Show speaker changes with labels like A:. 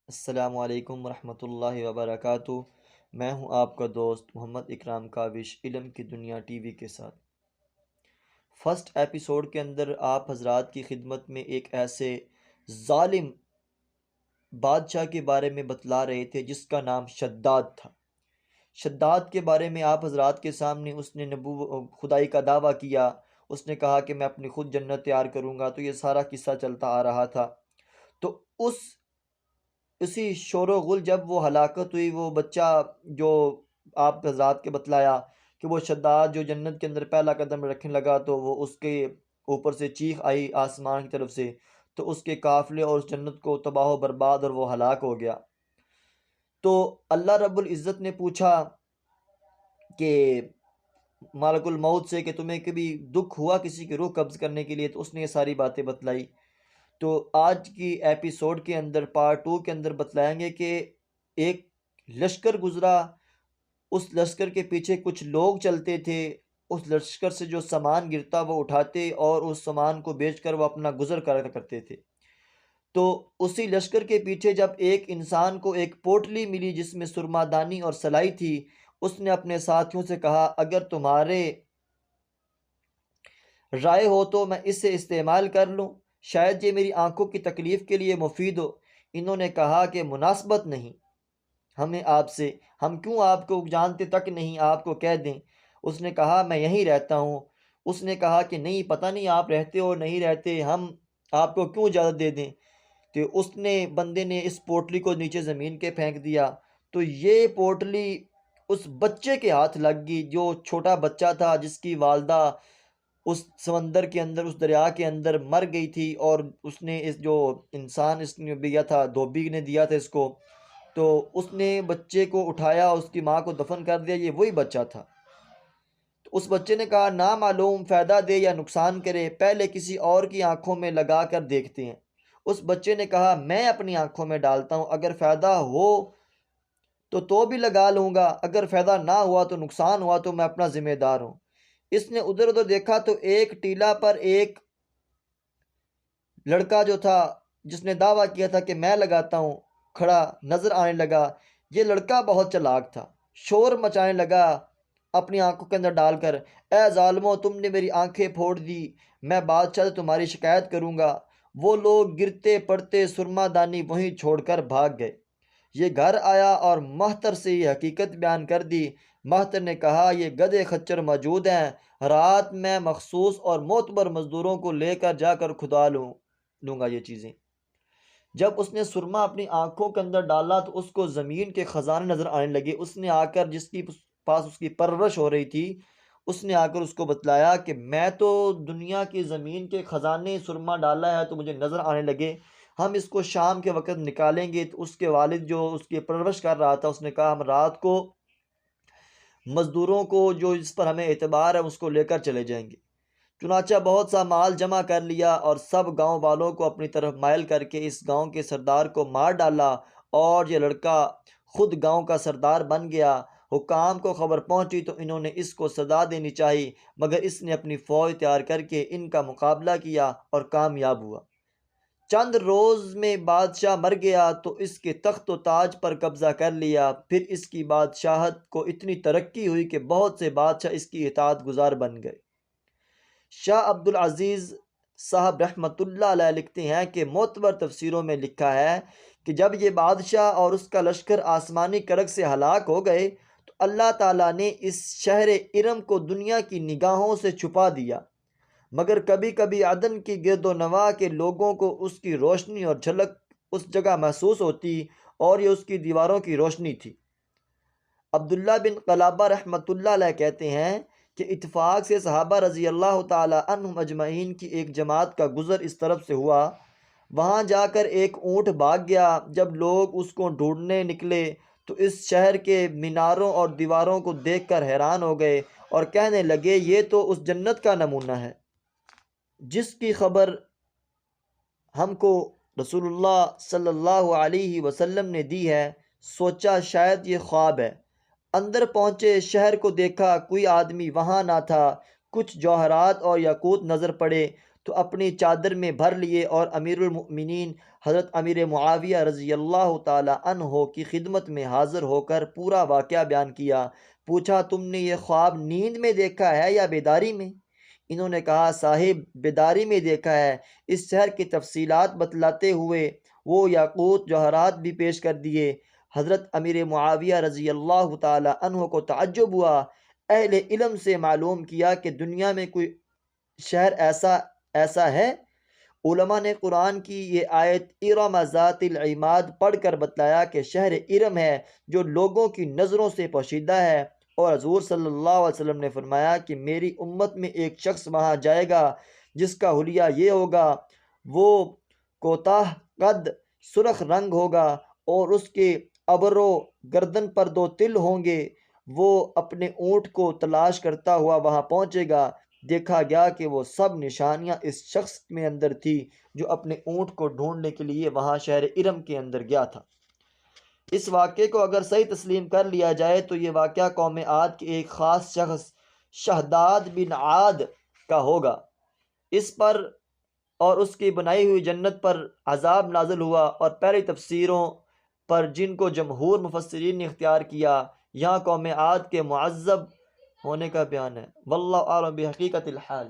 A: السلام علیکم ورحمۃ اللہ وبرکاتہ۔ میں ہوں آپ کا دوست محمد اکرام کاوش علم کی دنیا ٹی وی کے ساتھ۔ فرسٹ ایپیسوڈ کے اندر آپ حضرات کی خدمت میں ایک ایسے ظالم بادشاہ کے بارے میں بتلا رہے تھے جس کا نام شداد تھا۔ شداد کے بارے میں آپ حضرات کے سامنے اس نے خدائی کا دعویٰ کیا۔ اس نے کہا کہ میں اپنی خود جنت تیار کروں گا، تو یہ سارا قصہ چلتا آ رہا تھا۔ تو اسی شور و غل جب وہ ہلاکت ہوئی، وہ بچہ جو آپ حضرات کے بتلایا کہ وہ شداد جو جنت کے اندر پہلا قدم رکھنے لگا، تو وہ اس کے اوپر سے چیخ آئی آسمان کی طرف سے، تو اس کے قافلے اور اس جنت کو تباہ و برباد اور وہ ہلاک ہو گیا۔ تو اللہ رب العزت نے پوچھا کہ مالک الموت سے کہ تمہیں کبھی دکھ ہوا کسی کی روح قبض کرنے کے لیے؟ تو اس نے یہ ساری باتیں بتلائی۔ تو آج کی ایپیسوڈ کے اندر پارٹ 2 کے اندر بتلائیں گے کہ ایک لشکر گزرا، اس لشکر کے پیچھے کچھ لوگ چلتے تھے، اس لشکر سے جو سامان گرتا وہ اٹھاتے اور اس سامان کو بیچ کر وہ اپنا گزر کرتے تھے۔ تو اسی لشکر کے پیچھے جب ایک انسان کو ایک پوٹلی ملی جس میں سرما دانی اور سلائی تھی، اس نے اپنے ساتھیوں سے کہا اگر تمہارے رائے ہو تو میں اسے استعمال کر لوں، شاید یہ میری آنکھوں کی تکلیف کے لیے مفید ہو۔ انہوں نے کہا کہ مناسبت نہیں ہمیں آپ سے، ہم کیوں آپ کو جانتے تک نہیں آپ کو کہہ دیں۔ اس نے کہا میں یہیں رہتا ہوں۔ اس نے کہا کہ نہیں، پتہ نہیں آپ رہتے ہو نہیں رہتے، ہم آپ کو کیوں اجازت دے دیں۔ تو بندے نے اس پوٹلی کو نیچے زمین کے پھینک دیا، تو یہ پوٹلی اس بچے کے ہاتھ لگ گئی، جو چھوٹا بچہ تھا جس کی والدہ اس سمندر کے اندر، اس دریا کے اندر مر گئی تھی، اور اس نے اس جو انسان اس نے دیا تھا، دھوبی نے دیا تھا اس کو، تو اس نے بچے کو اٹھایا، اس کی ماں کو دفن کر دیا۔ یہ وہی بچہ تھا۔ تو اس بچے نے کہا نا معلوم فائدہ دے یا نقصان کرے، پہلے کسی اور کی آنکھوں میں لگا کر دیکھتے ہیں۔ اس بچے نے کہا میں اپنی آنکھوں میں ڈالتا ہوں، اگر فائدہ ہو تو بھی لگا لوں گا، اگر فائدہ نہ ہوا تو نقصان ہوا تو میں اپنا ذمہ دار ہوں۔ اس نے ادھر ادھر دیکھا تو ایک ٹیلا پر ایک لڑکا جو تھا جس نے دعویٰ کیا تھا کہ میں لگاتا ہوں، کھڑا نظر آنے لگا۔ یہ لڑکا بہت چلاک تھا، شور مچانے لگا اپنی آنکھوں کے اندر ڈال کر، اے ظالمو تم نے میری آنکھیں پھوڑ دی، میں بادشاہ سے تمہاری شکایت کروں گا۔ وہ لوگ گرتے پڑتے سرما دانی وہیں چھوڑ کر بھاگ گئے۔ یہ گھر آیا اور مہتر سے یہ حقیقت بیان کر دی۔ مہتر نے کہا یہ گدھے خچر موجود ہیں، رات میں مخصوص اور معتبر مزدوروں کو لے کر جا کر کھدا لوں گا یہ چیزیں۔ جب اس نے سرما اپنی آنکھوں کے اندر ڈالا تو اس کو زمین کے خزانے نظر آنے لگے۔ اس نے آ کر جس کی پاس اس کی پرورش ہو رہی تھی، اس نے آ کر اس کو بتلایا کہ میں تو دنیا کی زمین کے خزانے سرما ڈالا ہے تو مجھے نظر آنے لگے، ہم اس کو شام کے وقت نکالیں گے۔ تو اس کے والد جو اس کی پرورش کر رہا تھا، اس نے کہا ہم رات کو مزدوروں کو جو اس پر ہمیں اعتبار ہے اس کو لے کر چلے جائیں گے۔ چنانچہ بہت سا مال جمع کر لیا اور سب گاؤں والوں کو اپنی طرف مائل کر کے اس گاؤں کے سردار کو مار ڈالا، اور یہ لڑکا خود گاؤں کا سردار بن گیا۔ حکام کو خبر پہنچی تو انہوں نے اس کو سزا دینی چاہی، مگر اس نے اپنی فوج تیار کر کے ان کا مقابلہ کیا اور کامیاب ہوا۔ چند روز میں بادشاہ مر گیا تو اس کے تخت و تاج پر قبضہ کر لیا۔ پھر اس کی بادشاہت کو اتنی ترقی ہوئی کہ بہت سے بادشاہ اس کی اطاعت گزار بن گئے۔ شاہ عبد العزیز صاحب رحمۃ اللہ علیہ لکھتے ہیں کہ معتبر تفسیروں میں لکھا ہے کہ جب یہ بادشاہ اور اس کا لشکر آسمانی کڑک سے ہلاک ہو گئے تو اللہ تعالیٰ نے اس شہر ارم کو دنیا کی نگاہوں سے چھپا دیا، مگر کبھی کبھی عدن کی گرد و نواح کے لوگوں کو اس کی روشنی اور جھلک اس جگہ محسوس ہوتی، اور یہ اس کی دیواروں کی روشنی تھی۔ عبداللہ بن قلابہ رحمۃ اللہ علیہ کہتے ہیں کہ اتفاق سے صحابہ رضی اللہ تعالی عنہم اجمعین کی ایک جماعت کا گزر اس طرف سے ہوا، وہاں جا کر ایک اونٹ بھاگ گیا۔ جب لوگ اس کو ڈھونڈنے نکلے تو اس شہر کے میناروں اور دیواروں کو دیکھ کر حیران ہو گئے اور کہنے لگے یہ تو اس جنت کا نمونہ ہے جس کی خبر ہم کو رسول اللہ صلی اللہ علیہ وسلم نے دی ہے۔ سوچا شاید یہ خواب ہے۔ اندر پہنچے، شہر کو دیکھا، کوئی آدمی وہاں نہ تھا۔ کچھ جوہرات اور یاقوت نظر پڑے تو اپنی چادر میں بھر لیے اور امیر المؤمنین حضرت امیر معاویہ رضی اللہ تعالی عنہ کی خدمت میں حاضر ہو کر پورا واقعہ بیان کیا۔ پوچھا تم نے یہ خواب نیند میں دیکھا ہے یا بیداری میں؟ انہوں نے کہا صاحب بیداری میں دیکھا ہے۔ اس شہر کی تفصیلات بتلاتے ہوئے وہ یاقوت جوہرات بھی پیش کر دیے۔ حضرت امیر معاویہ رضی اللہ تعالی عنہ کو تعجب ہوا۔ اہل علم سے معلوم کیا کہ دنیا میں کوئی شہر ایسا ہے؟ علماء نے قرآن کی یہ آیت ارم ذات العماد پڑھ کر بتلایا کہ شہر ارم ہے جو لوگوں کی نظروں سے پوشیدہ ہے، اور حضور صلی اللہ علیہ وسلم نے فرمایا کہ میری امت میں ایک شخص وہاں جائے گا جس کا حلیہ یہ ہوگا، وہ کوتاہ قد، سرخ رنگ ہوگا، اور اس کے ابر و گردن پر 2 تل ہوں گے۔ وہ اپنے اونٹ کو تلاش کرتا ہوا وہاں پہنچے گا۔ دیکھا گیا کہ وہ سب نشانیاں اس شخص میں اندر تھی جو اپنے اونٹ کو ڈھونڈنے کے لیے وہاں شہر ارم کے اندر گیا تھا۔ اس واقعے کو اگر صحیح تسلیم کر لیا جائے تو یہ واقعہ قوم عاد کے ایک خاص شخص شہداد بن عاد کا ہوگا۔ اس پر اور اس کی بنائی ہوئی جنت پر عذاب نازل ہوا، اور پہلی تفسیروں پر جن کو جمہور مفسرین نے اختیار کیا، یہاں قوم عاد کے معذب ہونے کا بیان ہے۔ واللہ اعلم بحقیقت الحال۔